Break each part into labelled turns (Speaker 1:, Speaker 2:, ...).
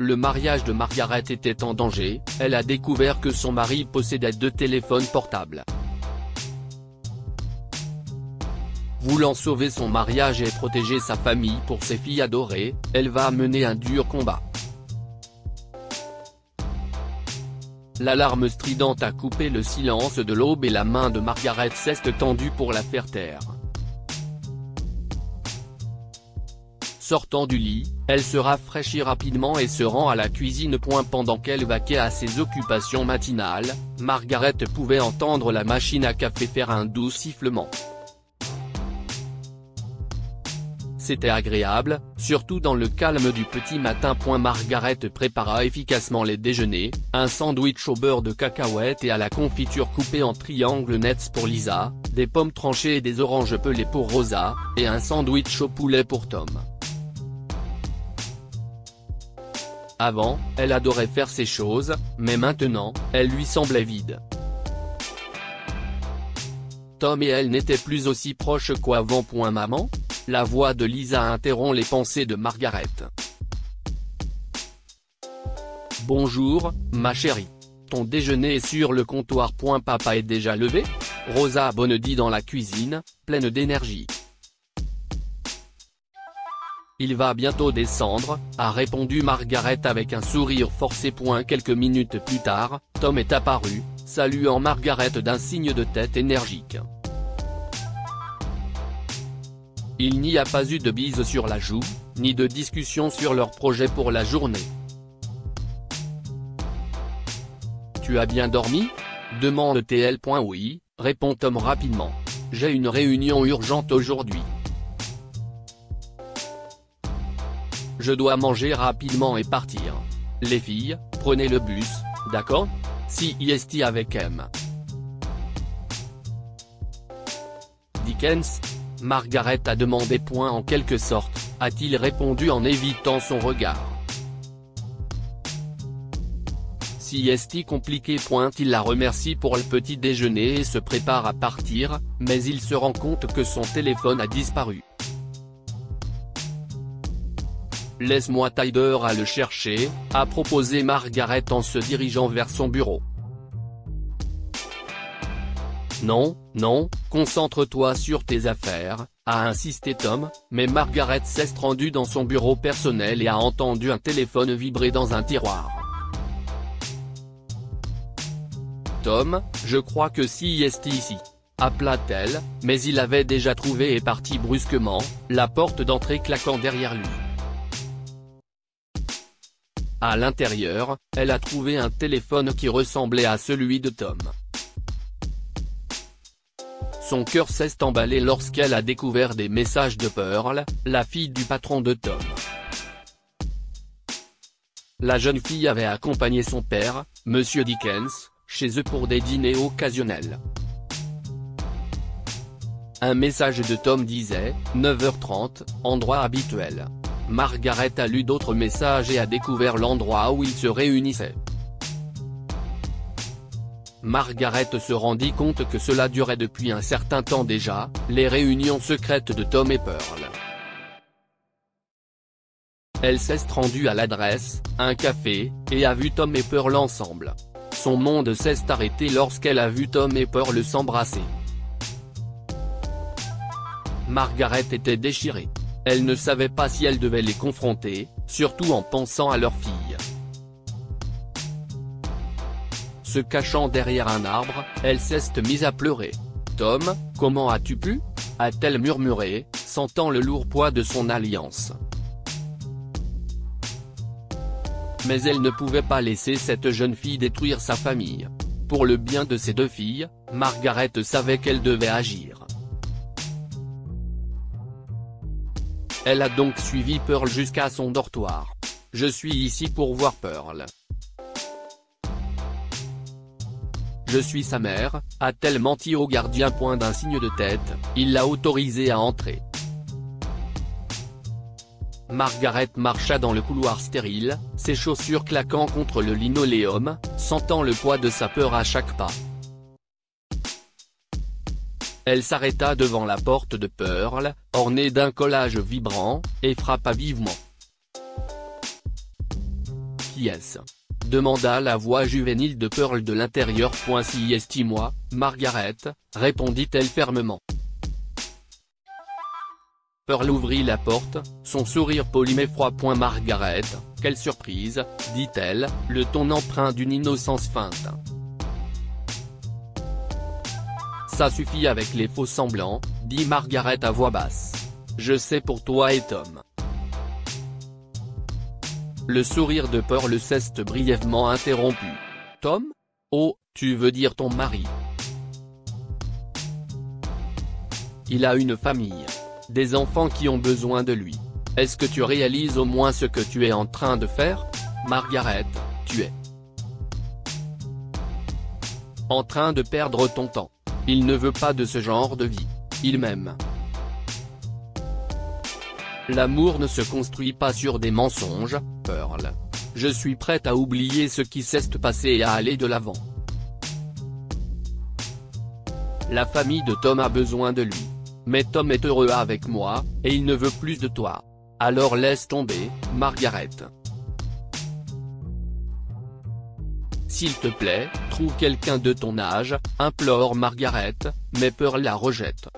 Speaker 1: le mariage de Margaret était en danger, elle a découvert que son mari possédait 2 téléphones portables. Voulant sauver son mariage et protéger sa famille pour ses filles adorées, elle va mener un dur combat. L'alarme stridente a coupé le silence de l'aube et la main de Margaret reste tendue pour la faire taire. Sortant du lit, elle se rafraîchit rapidement et se rend à la cuisine. Pendant qu'elle vaquait à ses occupations matinales, Margaret pouvait entendre la machine à café faire un doux sifflement. C'était agréable, surtout dans le calme du petit matin. Margaret prépara efficacement les déjeuners, un sandwich au beurre de cacahuètes et à la confiture coupée en triangles nets pour Lisa, des pommes tranchées et des oranges pelées pour Rosa, et un sandwich au poulet pour Tom. Avant, elle adorait faire ces choses, mais maintenant, elles lui semblaient vides. Tom et elle n'étaient plus aussi proches qu'avant. Maman ? La voix de Lisa interrompt les pensées de Margaret. Bonjour, ma chérie. Ton déjeuner est sur le comptoir. Papa est déjà levé ? Rosa bonedit dans la cuisine, pleine d'énergie. Il va bientôt descendre, a répondu Margaret avec un sourire forcé. Quelques minutes plus tard, Tom est apparu, saluant Margaret d'un signe de tête énergique. Il n'y a pas eu de bise sur la joue, ni de discussion sur leur projet pour la journée. Tu as bien dormi ? demande-t-elle. Oui, répond Tom rapidement. J'ai une réunion urgente aujourd'hui. Je dois manger rapidement et partir. Les filles, prenez le bus, d'accord ? CIST avec M. Dickens ? Margaret a demandé. En quelque sorte, a-t-il répondu en évitant son regard. CIST compliqué. Il la remercie pour le petit déjeuner et se prépare à partir, mais il se rend compte que son téléphone a disparu. Laisse-moi Tyler à le chercher, a proposé Margaret en se dirigeant vers son bureau. Non, non, concentre-toi sur tes affaires, a insisté Tom, mais Margaret s'est rendue dans son bureau personnel et a entendu un téléphone vibrer dans un tiroir. Tom, je crois que CIST ici, appela-t-elle, mais il avait déjà trouvé et parti brusquement, la porte d'entrée claquant derrière lui. À l'intérieur, elle a trouvé un téléphone qui ressemblait à celui de Tom. Son cœur s'est emballé lorsqu'elle a découvert des messages de Pearl, la fille du patron de Tom. La jeune fille avait accompagné son père, Monsieur Dickens, chez eux pour des dîners occasionnels. Un message de Tom disait, 9h30, endroit habituel. Margaret a lu d'autres messages et a découvert l'endroit où ils se réunissaient. Margaret se rendit compte que cela durait depuis un certain temps déjà, les réunions secrètes de Tom et Pearl. Elle s'est rendue à l'adresse, un café, et a vu Tom et Pearl ensemble. Son monde s'est arrêté lorsqu'elle a vu Tom et Pearl s'embrasser. Margaret était déchirée. Elle ne savait pas si elle devait les confronter, surtout en pensant à leur fille. Se cachant derrière un arbre, elle s'est mise à pleurer. « Tom, comment as-tu pu » a-t-elle murmuré, sentant le lourd poids de son alliance. Mais elle ne pouvait pas laisser cette jeune fille détruire sa famille. Pour le bien de ses 2 filles, Margaret savait qu'elle devait agir. Elle a donc suivi Pearl jusqu'à son dortoir. « Je suis ici pour voir Pearl. Je suis sa mère », a-t-elle menti au gardien. D'un signe de tête, il l'a autorisée à entrer. Margaret marcha dans le couloir stérile, ses chaussures claquant contre le linoléum, sentant le poids de sa peur à chaque pas. Elle s'arrêta devant la porte de Pearl, ornée d'un collage vibrant, et frappa vivement. Qui est-ce ? Demanda la voix juvénile de Pearl de l'intérieur. Si est moi, Margaret, répondit-elle fermement. Pearl ouvrit la porte, son sourire poli mais froid. Margaret, quelle surprise, dit-elle, le ton empreint d'une innocence feinte. Ça suffit avec les faux semblants, dit Margaret à voix basse. Je sais pour toi et Tom. Le sourire de Pearl s'est brièvement interrompu. Tom ? Oh, tu veux dire ton mari ? Il a une famille. Des enfants qui ont besoin de lui. Est-ce que tu réalises au moins ce que tu es en train de faire ? Margaret, tu es en train de perdre ton temps. Il ne veut pas de ce genre de vie. Il m'aime. L'amour ne se construit pas sur des mensonges, Pearl. Je suis prête à oublier ce qui s'est passé et à aller de l'avant. La famille de Tom a besoin de lui. Mais Tom est heureux avec moi, et il ne veut plus de toi. Alors laisse tomber, Margaret. S'il te plaît, trouve quelqu'un de ton âge, implore Margaret, mais Pearl la rejette.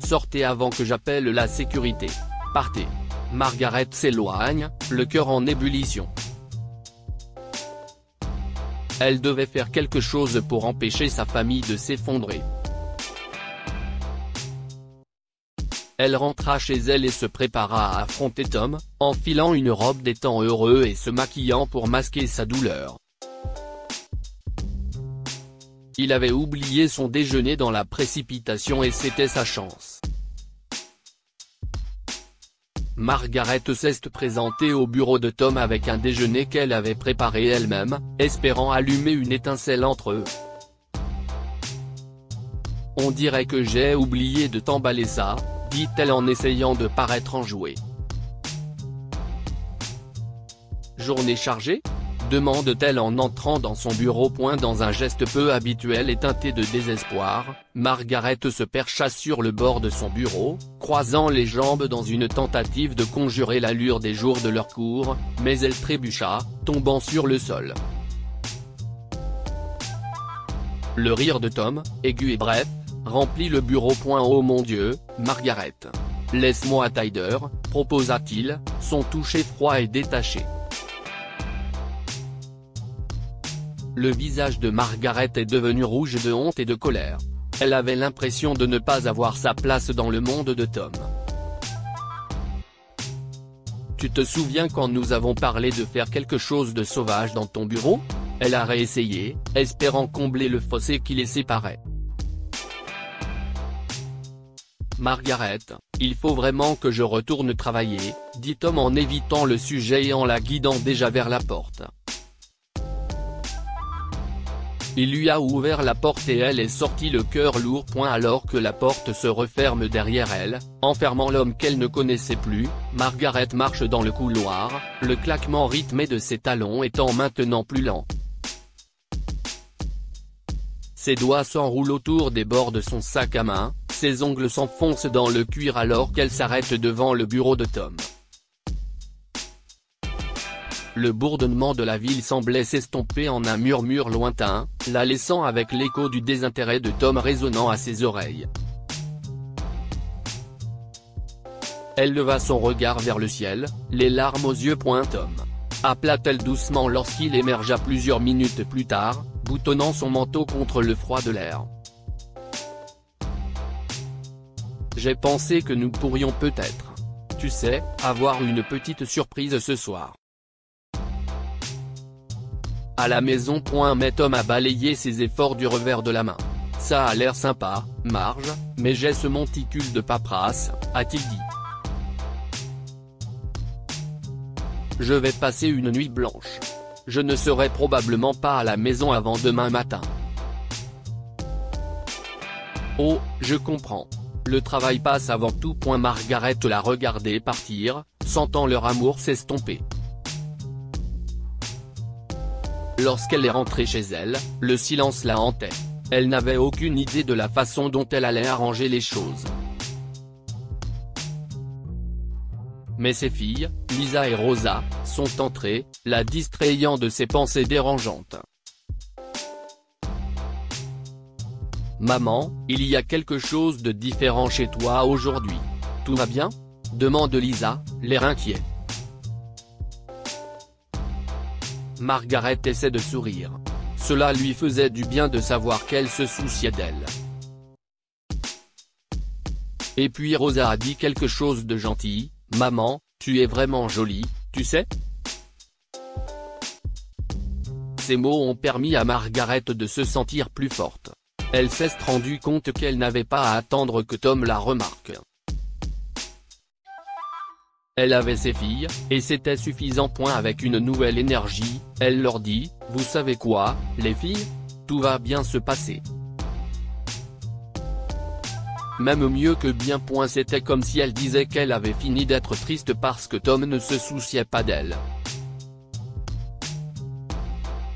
Speaker 1: Sortez avant que j'appelle la sécurité. Partez. Margaret s'éloigne, le cœur en ébullition. Elle devait faire quelque chose pour empêcher sa famille de s'effondrer. Elle rentra chez elle et se prépara à affronter Tom, enfilant une robe des temps heureux et se maquillant pour masquer sa douleur. Il avait oublié son déjeuner dans la précipitation et c'était sa chance. Margaret s'est présentée au bureau de Tom avec un déjeuner qu'elle avait préparé elle-même, espérant allumer une étincelle entre eux. On dirait que j'ai oublié de t'emballer ça, dit-elle en essayant de paraître enjouée. Journée chargée ? Demande-t-elle en entrant dans son bureau. Dans un geste peu habituel et teinté de désespoir, Margaret se percha sur le bord de son bureau, croisant les jambes dans une tentative de conjurer l'allure des jours de leur cours, mais elle trébucha, tombant sur le sol. Le rire de Tom, aigu et bref, remplit le bureau. Oh mon Dieu, Margaret. Laisse-moi Tyler, proposa-t-il, son toucher froid et détaché. Le visage de Margaret est devenu rouge de honte et de colère. Elle avait l'impression de ne pas avoir sa place dans le monde de Tom. Tu te souviens quand nous avons parlé de faire quelque chose de sauvage dans ton bureau ? Elle a réessayé, espérant combler le fossé qui les séparait. Margaret, il faut vraiment que je retourne travailler, dit Tom en évitant le sujet et en la guidant déjà vers la porte. Il lui a ouvert la porte et elle est sortie le cœur lourd. Alors que la porte se referme derrière elle, enfermant l'homme qu'elle ne connaissait plus, Margaret marche dans le couloir, le claquement rythmé de ses talons étant maintenant plus lent. Ses doigts s'enroulent autour des bords de son sac à main, ses ongles s'enfoncent dans le cuir alors qu'elle s'arrête devant le bureau de Tom. Le bourdonnement de la ville semblait s'estomper en un murmure lointain, la laissant avec l'écho du désintérêt de Tom résonnant à ses oreilles. Elle leva son regard vers le ciel, les larmes aux yeux. Tom. Appela-t-elle doucement lorsqu'il émergea plusieurs minutes plus tard, boutonnant son manteau contre le froid de l'air. J'ai pensé que nous pourrions peut-être, tu sais, avoir une petite surprise ce soir. À la maison. Mais Tom a balayé ses efforts du revers de la main. Ça a l'air sympa, Marge, mais j'ai ce monticule de paperasse, a-t-il dit. Je vais passer une nuit blanche. Je ne serai probablement pas à la maison avant demain matin. Oh, je comprends. Le travail passe avant tout. Margaret la regardait partir, sentant leur amour s'estomper. Lorsqu'elle est rentrée chez elle, le silence la hantait. Elle n'avait aucune idée de la façon dont elle allait arranger les choses. Mais ses filles, Lisa et Rosa, sont entrées, la distrayant de ses pensées dérangeantes. Maman, il y a quelque chose de différent chez toi aujourd'hui. Tout va bien ? Demande Lisa, l'air inquiet. Margaret essaie de sourire. Cela lui faisait du bien de savoir qu'elle se souciait d'elle. Et puis Rosa a dit quelque chose de gentil. « Maman, tu es vraiment jolie, tu sais ?» Ces mots ont permis à Margaret de se sentir plus forte. Elle s'est rendue compte qu'elle n'avait pas à attendre que Tom la remarque. Elle avait ses filles, et c'était suffisant. Avec une nouvelle énergie, elle leur dit « Vous savez quoi, les filles ? Tout va bien se passer. » Même mieux que bien. C'était comme si elle disait qu'elle avait fini d'être triste parce que Tom ne se souciait pas d'elle.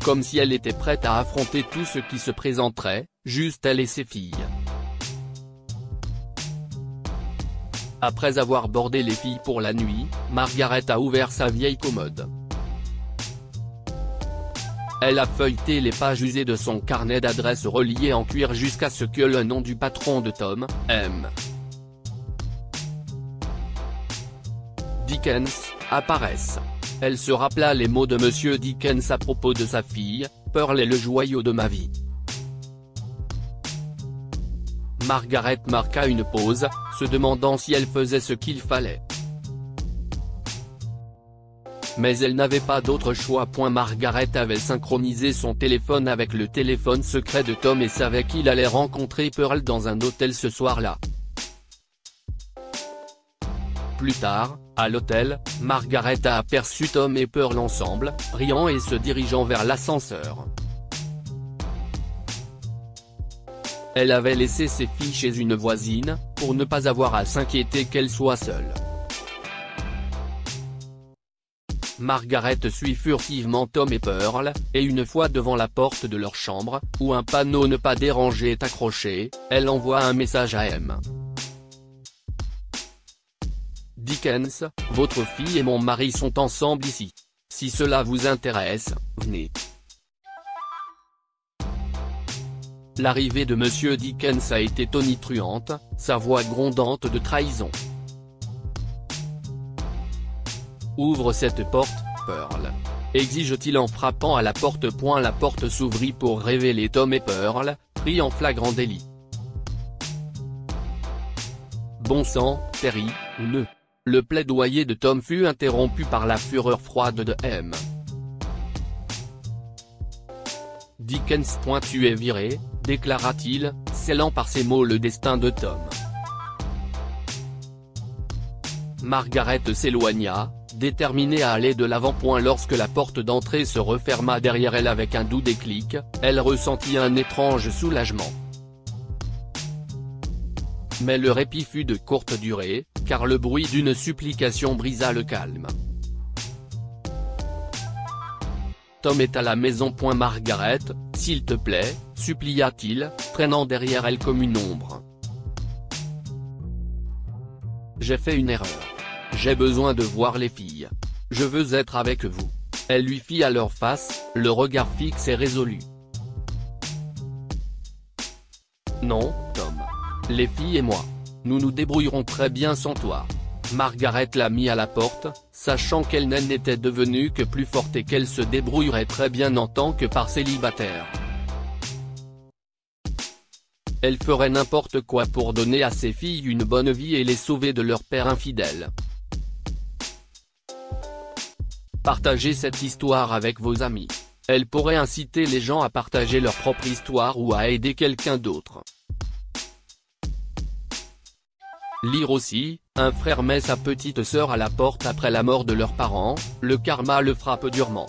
Speaker 1: Comme si elle était prête à affronter tout ce qui se présenterait, juste elle et ses filles. Après avoir bordé les filles pour la nuit, Margaret a ouvert sa vieille commode. Elle a feuilleté les pages usées de son carnet d'adresses relié en cuir jusqu'à ce que le nom du patron de Tom, M. Dickens, apparaisse. Elle se rappela les mots de Monsieur Dickens à propos de sa fille, « Pearl est le joyau de ma vie ». Margaret marqua une pause, se demandant si elle faisait ce qu'il fallait. Mais elle n'avait pas d'autre choix. Margaret avait synchronisé son téléphone avec le téléphone secret de Tom et savait qu'il allait rencontrer Pearl dans un hôtel ce soir-là. Plus tard, à l'hôtel, Margaret a aperçu Tom et Pearl ensemble, riant et se dirigeant vers l'ascenseur. Elle avait laissé ses filles chez une voisine, pour ne pas avoir à s'inquiéter qu'elle soit seule. Margaret suit furtivement Tom et Pearl, et une fois devant la porte de leur chambre, où un panneau « Ne pas déranger » est accroché, elle envoie un message à M. Dickens, « Votre fille et mon mari sont ensemble ici. Si cela vous intéresse, venez. » L'arrivée de Monsieur Dickens a été tonitruante, sa voix grondante de trahison. « Ouvre cette porte, Pearl », exige-t-il en frappant à la porte. La porte s'ouvrit pour révéler Tom et Pearl, pris en flagrant délit. « Bon sang, Terry, ou ne ?» Le plaidoyer de Tom fut interrompu par la fureur froide de M. Dickens. « Tu es viré », déclara-t-il, scellant par ces mots le destin de Tom. Margaret s'éloigna, déterminée à aller de l'avant. Lorsque la porte d'entrée se referma derrière elle avec un doux déclic, elle ressentit un étrange soulagement. Mais le répit fut de courte durée, car le bruit d'une supplication brisa le calme. « Tom est à la maison. Margaret, s'il te plaît, supplia-t-il, traînant derrière elle comme une ombre. J'ai fait une erreur. J'ai besoin de voir les filles. Je veux être avec vous. » Elle lui fit à leur face, le regard fixe et résolu. « Non, Tom. Les filles et moi. Nous nous débrouillerons très bien sans toi. » Margaret l'a mis à la porte, sachant qu'elle n'était devenue que plus forte et qu'elle se débrouillerait très bien en tant que célibataire. Elle ferait n'importe quoi pour donner à ses filles une bonne vie et les sauver de leur père infidèle. Partagez cette histoire avec vos amis. Elle pourrait inciter les gens à partager leur propre histoire ou à aider quelqu'un d'autre. Lire aussi, un frère met sa petite sœur à la porte après la mort de leurs parents, le karma le frappe durement.